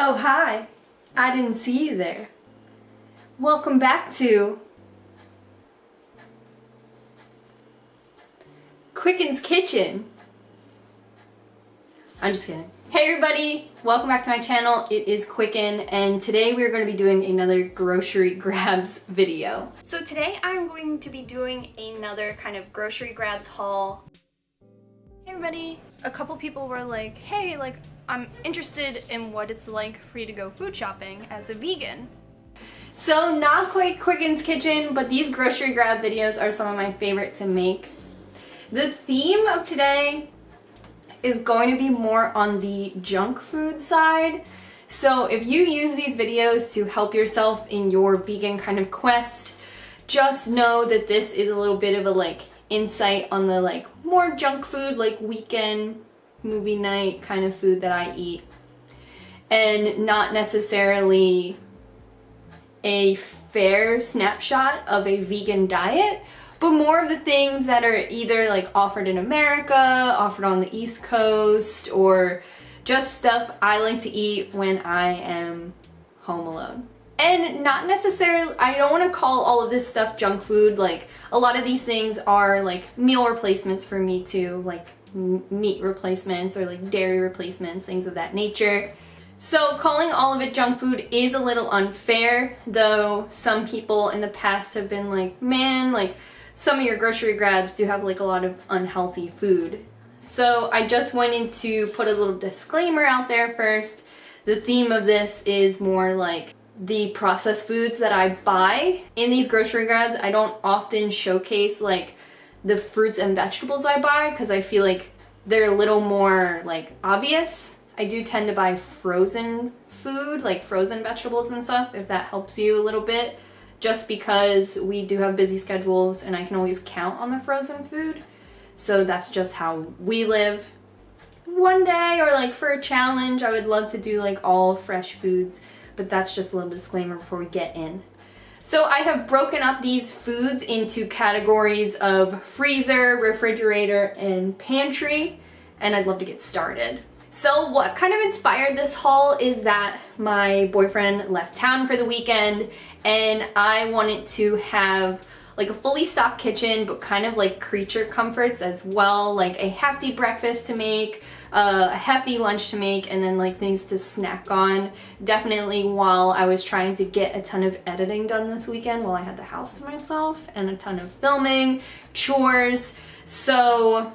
Oh, hi. I didn't see you there. Welcome back to Quicken's Kitchen. I'm just kidding. Hey everybody, welcome back to my channel. It is Quicken, and today we're going to be doing another grocery grabs video. So today I'm going to be doing another kind of grocery grabs haul. Hey everybody. A couple people were like, hey, I'm interested in what it's like for you to go food shopping as a vegan. So not quite Quicken's Kitchen, but these grocery grab videos are some of my favorite to make. The theme of today is going to be more on the junk food side. So if you use these videos to help yourself in your vegan kind of quest, just know that this is a little bit of a insight on the more junk food, weekend movie night kind of food that I eat, and not necessarily a fair snapshot of a vegan diet, but more of the things that are either offered in America, offered on the East Coast, or just stuff I like to eat when I am home alone. And not necessarily, I don't want to call all of this stuff junk food. A lot of these things are meal replacements for me too, meat replacements or dairy replacements, things of that nature. So calling all of it junk food is a little unfair, though some people in the past have been like, man, some of your grocery grabs do have a lot of unhealthy food. So I just wanted to put a little disclaimer out there first. The theme of this is more the processed foods that I buy. In these grocery grabs, I don't often showcase the fruits and vegetables I buy because I feel they're a little more obvious. I do tend to buy frozen food, frozen vegetables and stuff, if that helps you a little bit, just because we do have busy schedules and I can always count on the frozen food. So that's just how we live. One day, or for a challenge, I would love to do all fresh foods, but that's just a little disclaimer before we get in. So I have broken up these foods into categories of freezer, refrigerator, and pantry, and I'd love to get started. So what kind of inspired this haul is that my boyfriend left town for the weekend, and I wanted to have a fully stocked kitchen, but kind of creature comforts as well, a hefty breakfast to make, a hefty lunch to make, and then things to snack on. Definitely while I was trying to get a ton of editing done this weekend while I had the house to myself, and a ton of filming, chores. So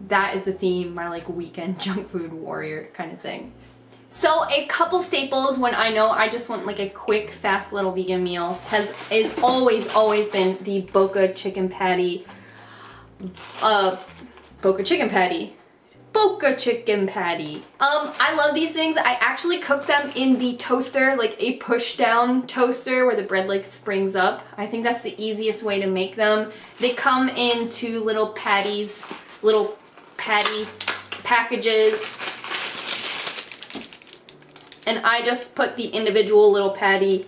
that is the theme, my weekend junk food warrior kind of thing. So a couple staples when I know I just want a quick, fast little vegan meal is always been the Bokke chicken patty. Bokke chicken patty. I love these things. I actually cook them in the toaster, a push down toaster where the bread springs up. I think that's the easiest way to make them. They come in two little patties, little patty packages. And I just put the individual little patty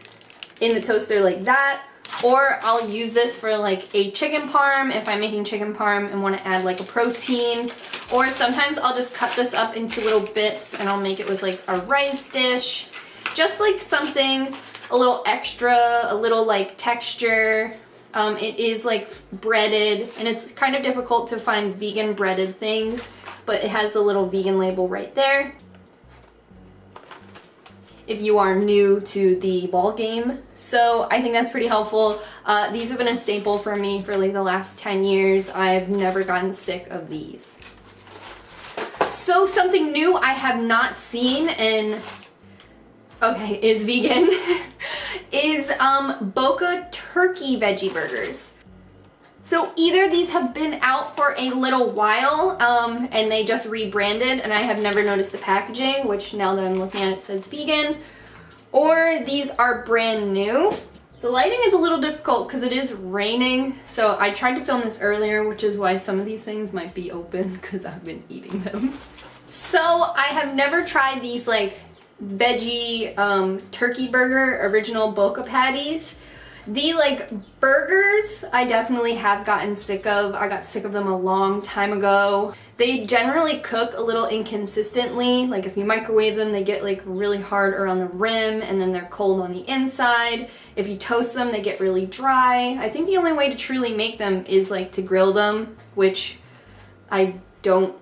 in the toaster like that. Or I'll use this for a chicken parm if I'm making chicken parm and want to add a protein. Or sometimes I'll just cut this up into little bits and I'll make it with a rice dish. Just something a little extra, a little texture. It is breaded, and it's kind of difficult to find vegan breaded things, but it has a little vegan label right there. If you are new to the ball game. So I think that's pretty helpful. These have been a staple for me for the last 10 years. I've never gotten sick of these. So something new I have not seen and is vegan is Bokke turkey veggie burgers. So either these have been out for a little while and they just rebranded and I have never noticed the packaging, which now that I'm looking at it says vegan, or these are brand new. The lighting is a little difficult because it is raining, so I tried to film this earlier, which is why some of these things might be open because I've been eating them. So I have never tried these veggie turkey burger original Bokke patties. The burgers I definitely have gotten sick of. I got sick of them a long time ago. They generally cook a little inconsistently. Like if you microwave them, they get like really hard around the rim and then they're cold on the inside. If you toast them, they get really dry. I think the only way to truly make them is like to grill them, which I don't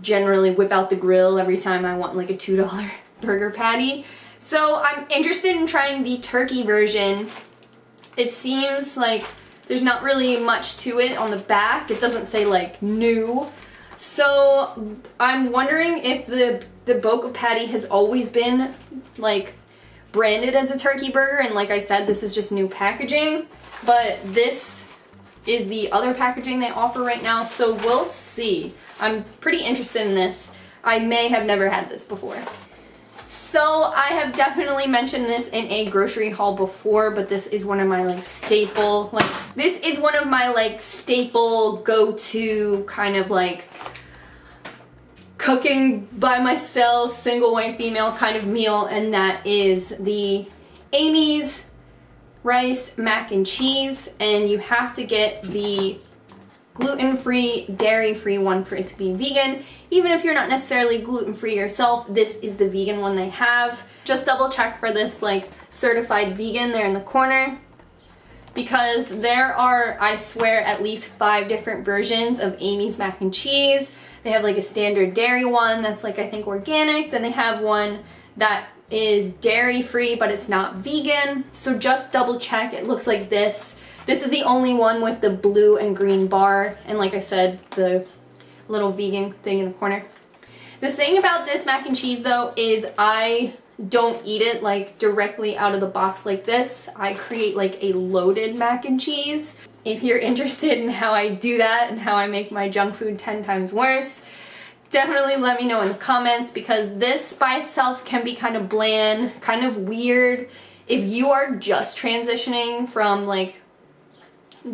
generally whip out the grill every time I want like a $2 burger patty. So I'm interested in trying the turkey version. It seems like there's not really much to it on the back. It doesn't say like new. So I'm wondering if the Bokke patty has always been like branded as a turkey burger, and like I said, this is just new packaging, but this is the other packaging they offer right now, so we'll see. I'm pretty interested in this. I may have never had this before. So I have definitely mentioned this in a grocery haul before, but this is one of my like staple, go-to kind of like cooking by myself, single white female kind of meal, and that is the Amy's rice mac and cheese. And you have to get the gluten-free, dairy-free one for it to be vegan. Even if you're not necessarily gluten-free yourself, this is the vegan one they have. Just double check for this like certified vegan there in the corner, because there are, I swear, at least 5 different versions of Amy's mac and cheese. They have like a standard dairy one that's like, I think, organic. Then they have one that is dairy-free, but it's not vegan. So just double check. It looks like this. This is the only one with the blue and green bar. And like I said, the little vegan thing in the corner. The thing about this mac and cheese though is I don't eat it like directly out of the box like this. I create like a loaded mac and cheese. If you're interested in how I do that and how I make my junk food 10 times worse, definitely let me know in the comments, because this by itself can be kind of bland, kind of weird. If you are just transitioning from like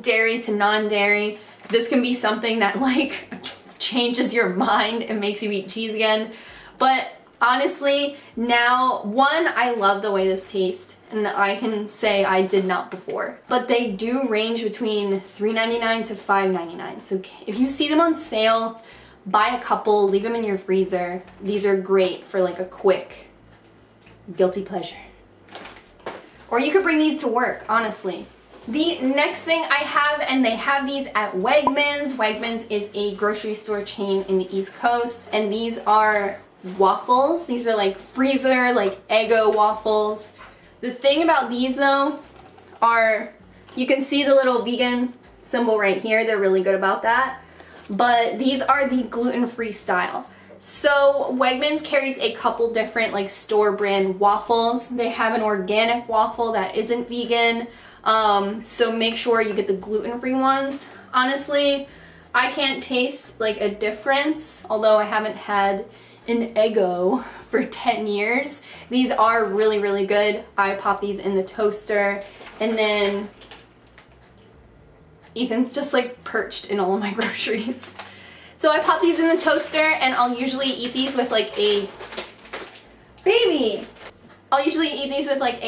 dairy to non-dairy, this can be something that like changes your mind and makes you eat cheese again. But honestly, now, one, I love the way this tastes, and I can say I did not before. But they do range between $3.99 to $5.99. So if you see them on sale, buy a couple, leave them in your freezer. These are great for like a quick guilty pleasure. Or you could bring these to work, honestly. The next thing I have, and they have these at Wegmans. Wegmans is a grocery store chain in the East Coast, and these are waffles. These are like freezer, like Eggo waffles. The thing about these though are, you can see the little vegan symbol right here. They're really good about that. But these are the gluten-free style. So Wegmans carries a couple different like store brand waffles. They have an organic waffle that isn't vegan. So make sure you get the gluten-free ones. Honestly, I can't taste like a difference, although I haven't had an Eggo for 10 years. These are really, really good. I pop these in the toaster, and then Ethan's just like perched in all of my groceries. So I pop these in the toaster, and I'll usually eat these with like a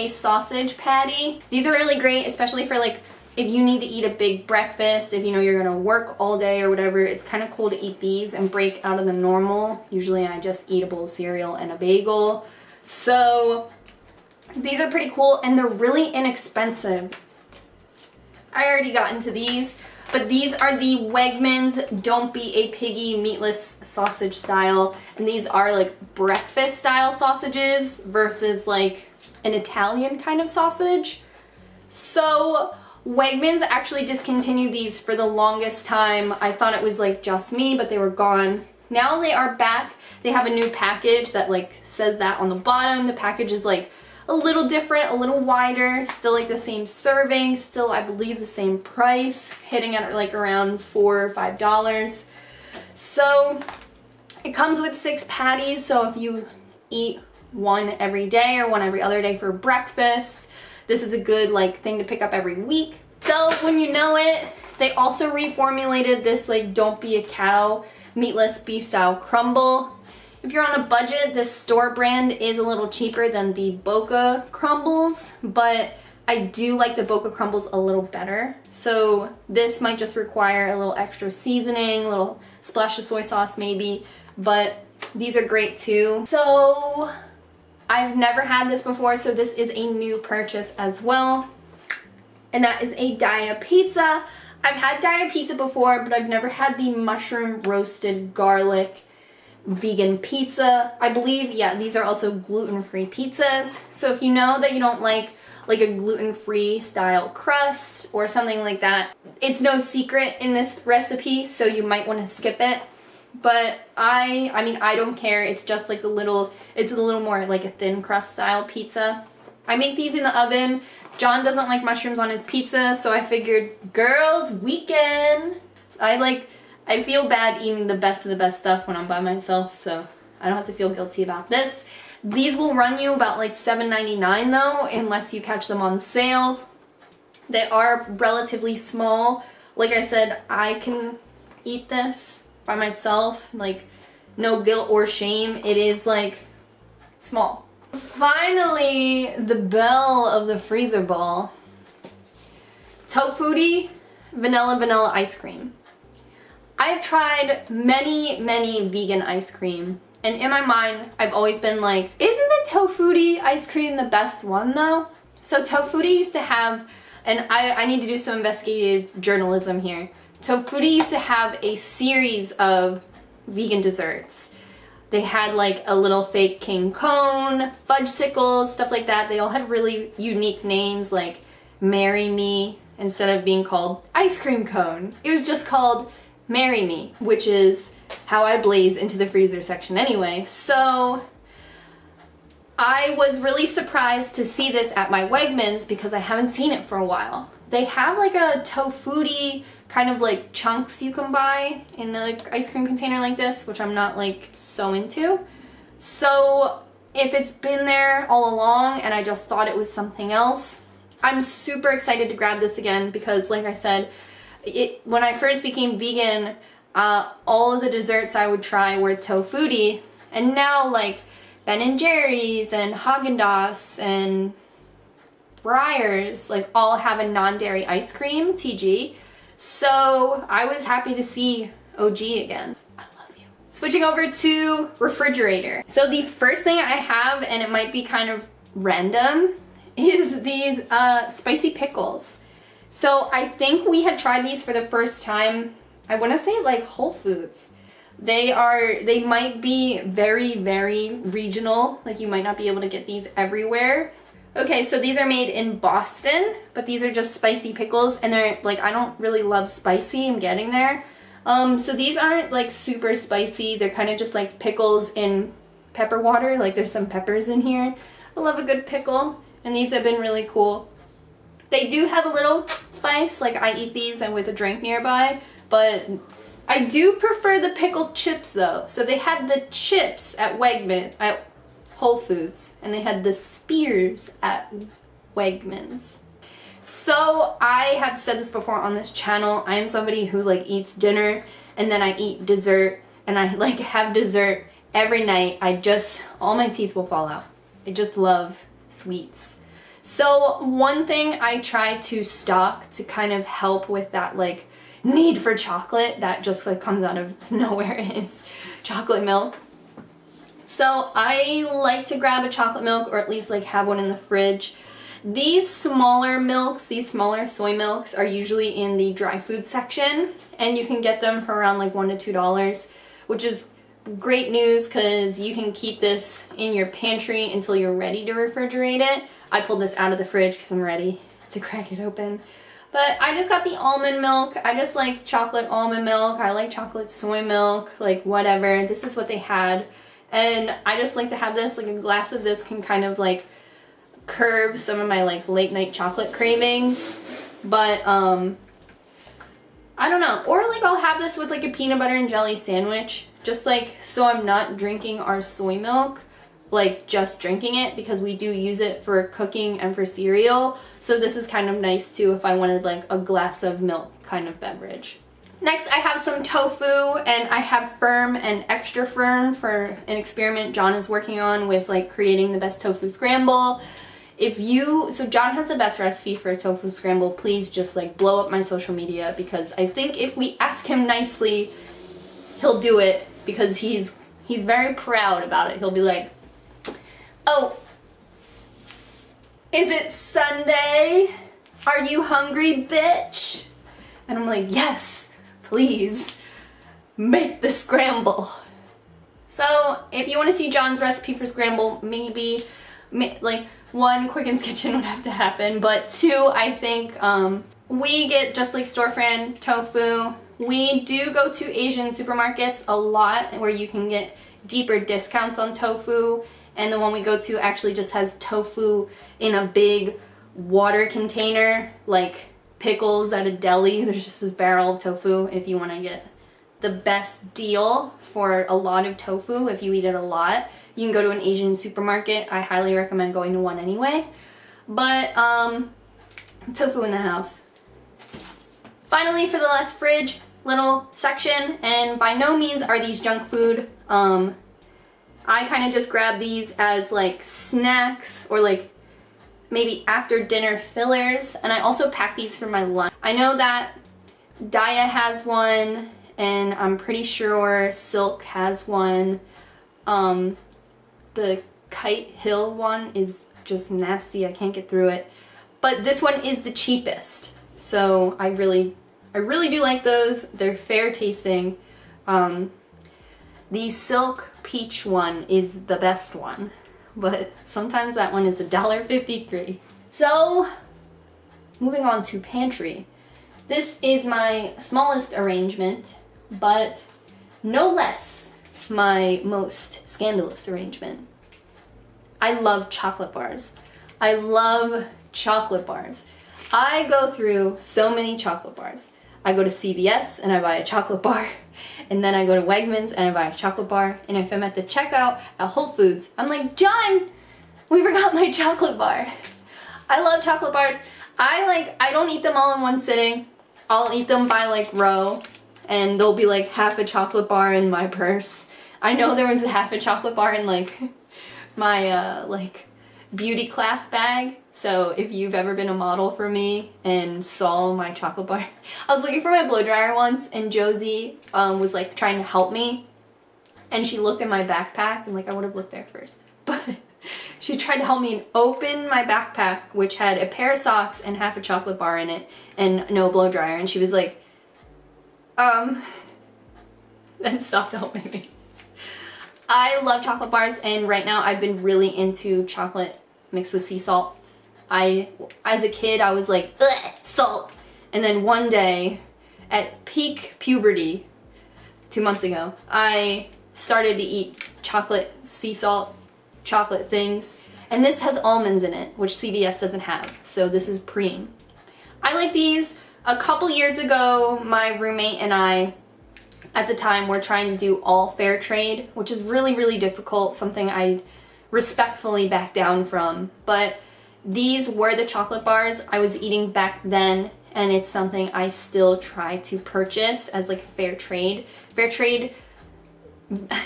sausage patty. These are really great, especially for like if you need to eat a big breakfast, if you know you're gonna work all day or whatever. It's kind of cool to eat these and break out of the normal. Usually I just eat a bowl of cereal and a bagel. So these are pretty cool, and they're really inexpensive. I already got into these, but these are the Wegmans Don't Be a Piggy Meatless Sausage style, and these are like breakfast style sausages versus like an Italian kind of sausage. So Wegmans actually discontinued these for the longest time. I thought it was like just me, but they were gone. Now they are back. They have a new package that like says that on the bottom. The package is like a little different, a little wider, still like the same serving, still I believe the same price, hitting at like around $4 or $5. So it comes with 6 patties, so if you eat one every day or one every other day for breakfast, this is a good like thing to pick up every week. So when you know it, they also reformulated this like Don't Be a Cow meatless beef style crumble. If you're on a budget, this store brand is a little cheaper than the Bokke crumbles, but I do like the Bokke crumbles a little better. So this might just require a little extra seasoning, a little splash of soy sauce maybe, but these are great too. So I've never had this before, so this is a new purchase as well. And that is a Dia pizza. I've had Dia pizza before, but I've never had the mushroom roasted garlic vegan pizza. I believe, yeah, these are also gluten-free pizzas. So if you know that you don't like a gluten-free style crust or something like that, it's no secret in this recipe, so you might want to skip it. But I mean, I don't care. It's just like it's a little more like a thin crust style pizza. I make these in the oven. John doesn't like mushrooms on his pizza, so I figured, girls' weekend. I feel bad eating the best of the best stuff when I'm by myself, so I don't have to feel guilty about this. These will run you about like $7.99 though, unless you catch them on sale. They are relatively small. Like I said, I can eat this by myself, like no guilt or shame. It is like small. Finally, the belle of the freezer ball. Tofutti vanilla ice cream. I've tried many vegan ice cream, and in my mind, I've always been like, isn't the Tofutti ice cream the best one though? So Tofutti used to have, and I need to do some investigative journalism here. Tofutti used to have a series of vegan desserts. They had like a little fake king cone, fudgesicles, stuff like that. They all had really unique names, like Marry Me, instead of being called ice cream cone. It was just called Marry Me, which is how I blaze into the freezer section anyway. So I was really surprised to see this at my Wegmans because I haven't seen it for a while. They have like a Tofutti kind of like chunks you can buy in the like ice cream container like this, which I'm not like so into. So if it's been there all along and I just thought it was something else, I'm super excited to grab this again because like I said, when I first became vegan, all of the desserts I would try were Tofutti, and now like Ben & Jerry's and Haagen-Dazs and Breyers like all have a non-dairy ice cream, TG. So I was happy to see OG again. I love you. Switching over to refrigerator. So the first thing I have, and it might be kind of random, is these spicy pickles. So I think we had tried these for the first time, I want to say like Whole Foods. They might be very regional, like you might not be able to get these everywhere. Okay, so these are made in Boston, but these are just spicy pickles, and they're like, I don't really love spicy, I'm getting there. So these aren't like super spicy, they're kind of just like pickles in pepper water, like there's some peppers in here. I love a good pickle, and these have been really cool. They do have a little spice, like I eat these and with a drink nearby, but I do prefer the pickled chips though. So they had the chips at at Whole Foods, and they had the spears at Wegmans. So I have said this before on this channel, I am somebody who like eats dinner and then I eat dessert, and I like have dessert every night. All my teeth will fall out. I just love sweets. So one thing I try to stock to kind of help with that like need for chocolate that just like comes out of nowhere is chocolate milk. So I like to grab a chocolate milk, or at least like have one in the fridge. These smaller milks, these smaller soy milks, are usually in the dry food section, and you can get them for around like $1 to $2, which is great news because you can keep this in your pantry until you're ready to refrigerate it. I pulled this out of the fridge because I'm ready to crack it open. But I just got the almond milk. I just like chocolate almond milk. I like chocolate soy milk, like whatever. This is what they had. And I just like to have this, like a glass of this can kind of like curb some of my like late night chocolate cravings. But I don't know. Or like I'll have this with like a peanut butter and jelly sandwich. Just like so I'm not drinking our soy milk, like just drinking it, because we do use it for cooking and for cereal. So this is kind of nice too if I wanted like a glass of milk kind of beverage. Next I have some tofu, and I have firm and extra firm for an experiment John is working on with like creating the best tofu scramble. So John has the best recipe for a tofu scramble. Please just like blow up my social media, because I think if we ask him nicely, he'll do it because he's very proud about it. He'll be like, "Oh, is it Sunday? Are you hungry, bitch?" And I'm like, "Yes, please, make the scramble." So if you want to see John's recipe for scramble, maybe like 1, Quickens Kitchen would have to happen, but 2, I think we get just like store-brand tofu. We do go to Asian supermarkets a lot where you can get deeper discounts on tofu, and the one we go to actually just has tofu in a big water container, like Pickles at a deli. There's just this barrel of tofu if you want to get the best deal for a lot of tofu. If you eat it a lot, you can go to an Asian supermarket. I highly recommend going to one anyway. But tofu in the house. Finally, for the last fridge little section, and by no means are these junk food. I kind of just grab these as like snacks or like maybe after dinner fillers, and I also pack these for my lunch. I know that Daya has one, and I'm pretty sure Silk has one. The Kite Hill one is just nasty. I can't get through it. But this one is the cheapest. So I really do like those. They're fair tasting. The Silk Peach one is the best one, but sometimes that one is $1.53. So moving on to Pantry. This is my smallest arrangement, but no less my most scandalous arrangement. I love chocolate bars. I love chocolate bars. I go through so many chocolate bars. I go to CVS and I buy a chocolate bar, and then I go to Wegmans and I buy a chocolate bar, and if I'm at the checkout at Whole Foods, I'm like, "John, we forgot my chocolate bar." I love chocolate bars. I don't eat them all in one sitting. I'll eat them by like row, and there'll be like half a chocolate bar in my purse. I know there was a half a chocolate bar in like my like beauty class bag. So if you've ever been a model for me and saw my chocolate bar, I was looking for my blow dryer once, and Josie was like trying to help me, and she looked in my backpack, and like I would have looked there first, but she tried to help me and open my backpack, which had a pair of socks and half a chocolate bar in it and no blow dryer, and she was like, then stopped helping me. I love chocolate bars, and right now I've been really into chocolate mixed with sea salt. As a kid, I was like, "Ugh, salt." And then one day, at peak puberty, 2 months ago, I started to eat chocolate sea salt, chocolate things. And this has almonds in it, which CVS doesn't have. So this is Preem. I like these. A couple years ago, my roommate and I, at the time, were trying to do all fair trade, which is really, really difficult, something I respectfully back down from. But these were the chocolate bars I was eating back then, and it's something I still try to purchase as like fair trade. Fair trade,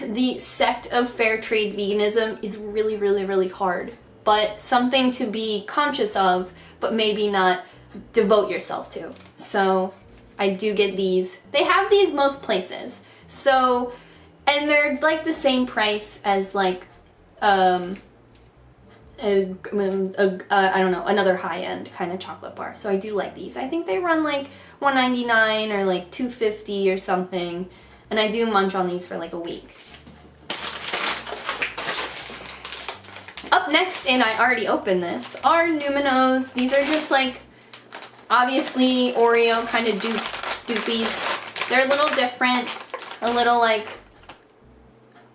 the sect of fair trade veganism is really, really, really hard, but something to be conscious of, but maybe not devote yourself to. So I do get these. They have these most places. So, and they're like the same price as like, I don't know, another high-end kind of chocolate bar. So I do like these. I think they run like $1.99 or like $2.50 or something. And I do munch on these for like a week. Up next, and I already opened this, are Numinos. These are just like, obviously Oreo kind of doopies. They're a little different, a little like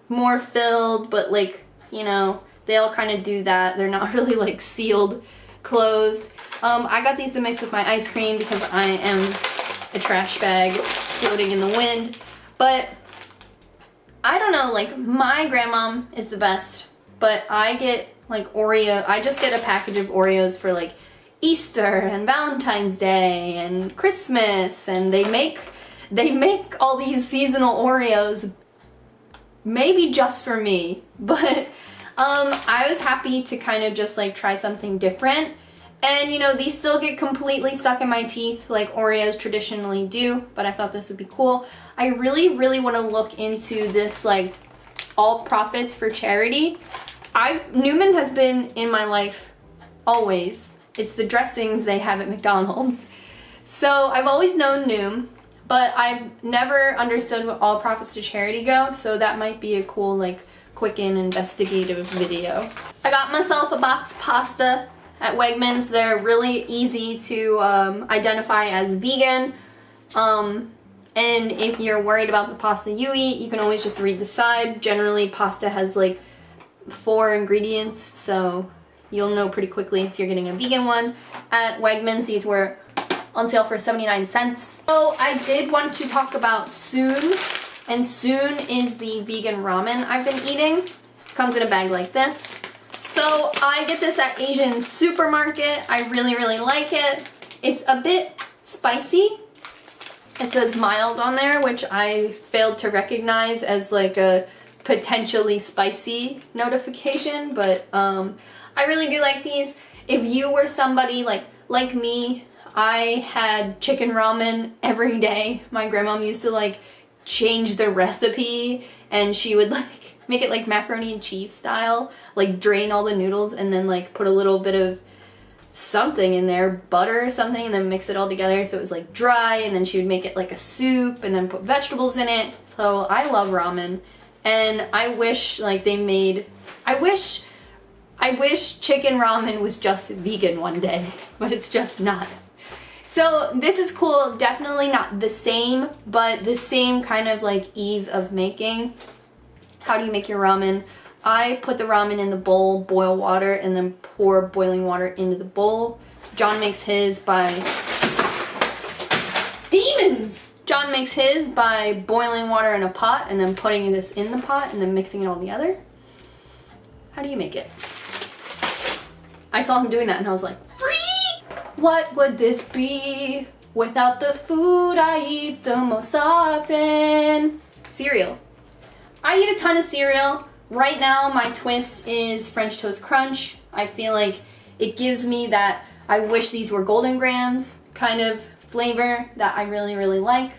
more filled, but like, you know, they all kind of do that. They're not really like sealed, closed. I got these to mix with my ice cream because I am a trash bag floating in the wind. But I don't know, like my grandmom is the best, but I get like Oreo. I just get a package of Oreos for like Easter and Valentine's Day and Christmas, and they make all these seasonal Oreos maybe just for me, but I was happy to kind of just like try something different, And you know, these still get completely stuck in my teeth like Oreos traditionally do, but I thought this would be cool. I really, really want to look into this like all profits for charity. Newman has been in my life always. It's the dressings they have at McDonald's. So I've always known Noom, but I've never understood what all profits to charity go, so that might be a cool like Quicken investigative video. I got myself a box of pasta at Wegmans. They're really easy to identify as vegan. And if you're worried about the pasta you eat, you can always just read the side. Generally, pasta has like 4 ingredients, so you'll know pretty quickly if you're getting a vegan one. At Wegmans, these were on sale for 79 cents. So I did want to talk about Soon, and Soon is the vegan ramen I've been eating. Comes in a bag like this. So I get this at Asian supermarket. I really, really like it. It's a bit spicy. It says mild on there, which I failed to recognize as like a potentially spicy notification, but I really do like these. If you were somebody like me, I had chicken ramen every day. My grandma used to like change the recipe, and she would like make it like macaroni and cheese style, like drain all the noodles and then like put a little bit of something in there, butter or something, and then mix it all together so it was like dry, and then she would make it like a soup and then put vegetables in it. So I love ramen, and I wish like they made, I wish chicken ramen was just vegan one day, but it's just not. So this is cool. Definitely not the same, but the same kind of like ease of making. How do you make your ramen? I put the ramen in the bowl, boil water, and then pour boiling water into the bowl. John makes his by... Demons! John makes his by boiling water in a pot and then putting this in the pot and then mixing it all together. How do you make it? I saw him doing that and I was like, free! What would this be without the food I eat the most often? Cereal. I eat a ton of cereal. Right now, my twist is French Toast Crunch. I feel like it gives me that I wish these were Golden Grams kind of flavor that I really, really like.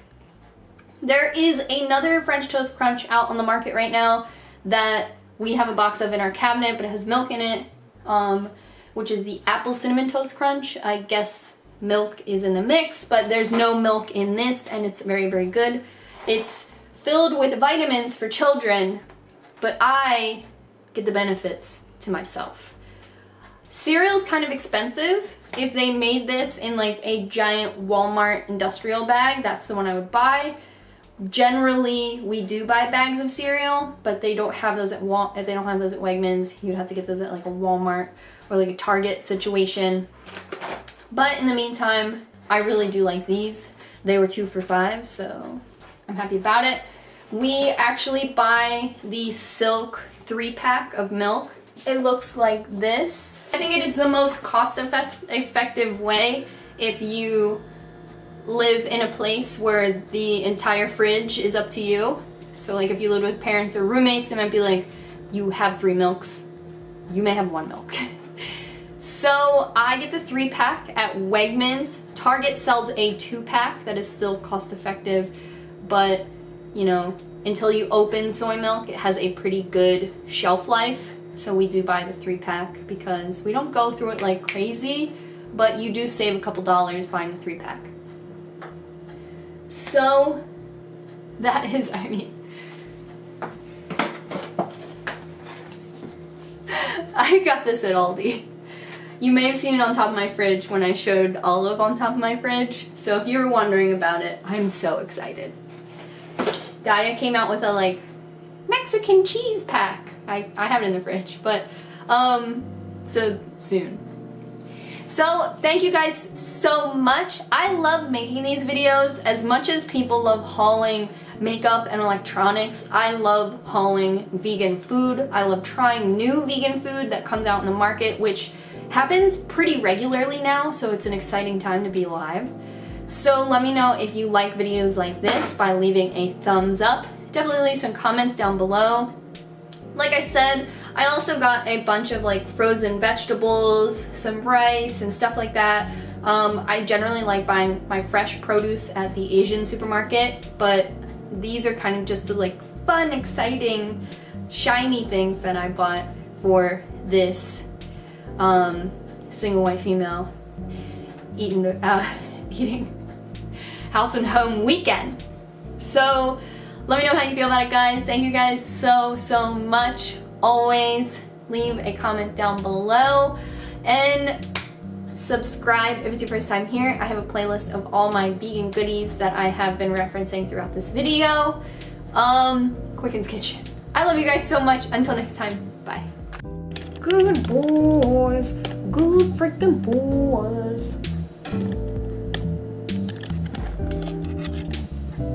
There is another French Toast Crunch out on the market right now that we have a box of in our cabinet, but it has milk in it, which is the Apple Cinnamon Toast Crunch. I guess milk is in the mix, but there's no milk in this, and it's very, very good. It's filled with vitamins for children, but I get the benefits to myself. Cereal's kind of expensive. If they made this in like a giant Walmart industrial bag, that's the one I would buy. Generally, we do buy bags of cereal, but they don't have those at if they don't have those at Wegmans, you'd have to get those at like a Walmart or like a Target situation. But in the meantime, I really do like these. They were 2 for $5, so I'm happy about it. We actually buy the Silk 3-pack of milk. It looks like this. I think it is the most cost-effective way if you live in a place where the entire fridge is up to you. So like if you live with parents or roommates, they might be like, you have 3 milks, you may have 1 milk. So I get the 3-pack at Wegmans. Target sells a 2-pack that is still cost-effective, but you know, until you open soy milk, it has a pretty good shelf life. So we do buy the 3-pack because we don't go through it like crazy, but you do save a couple dollars buying the 3-pack. So that is, I mean, I got this at Aldi. You may have seen it on top of my fridge when I showed olive on top of my fridge. So if you were wondering about it, I'm so excited. Daya came out with a like Mexican cheese pack. I have it in the fridge, but so soon. So thank you guys so much. I love making these videos as much as people love hauling makeup and electronics. I love hauling vegan food. I love trying new vegan food that comes out in the market, which happens pretty regularly now, so it's an exciting time to be alive. So let me know if you like videos like this by leaving a thumbs up. Definitely leave some comments down below. Like I said, I also got a bunch of like frozen vegetables, some rice and stuff like that. I generally like buying my fresh produce at the Asian supermarket, but these are kind of just the like fun, exciting, shiny things that I bought for this single white female eating house and home weekend. So let me know how you feel about it, guys. Thank you guys so much. Always leave a comment down below and subscribe if it's your first time here. I have a playlist of all my vegan goodies that I have been referencing throughout this video. Quicken's Kitchen. I love you guys so much. Until next time, bye. Good boys, good freaking boys.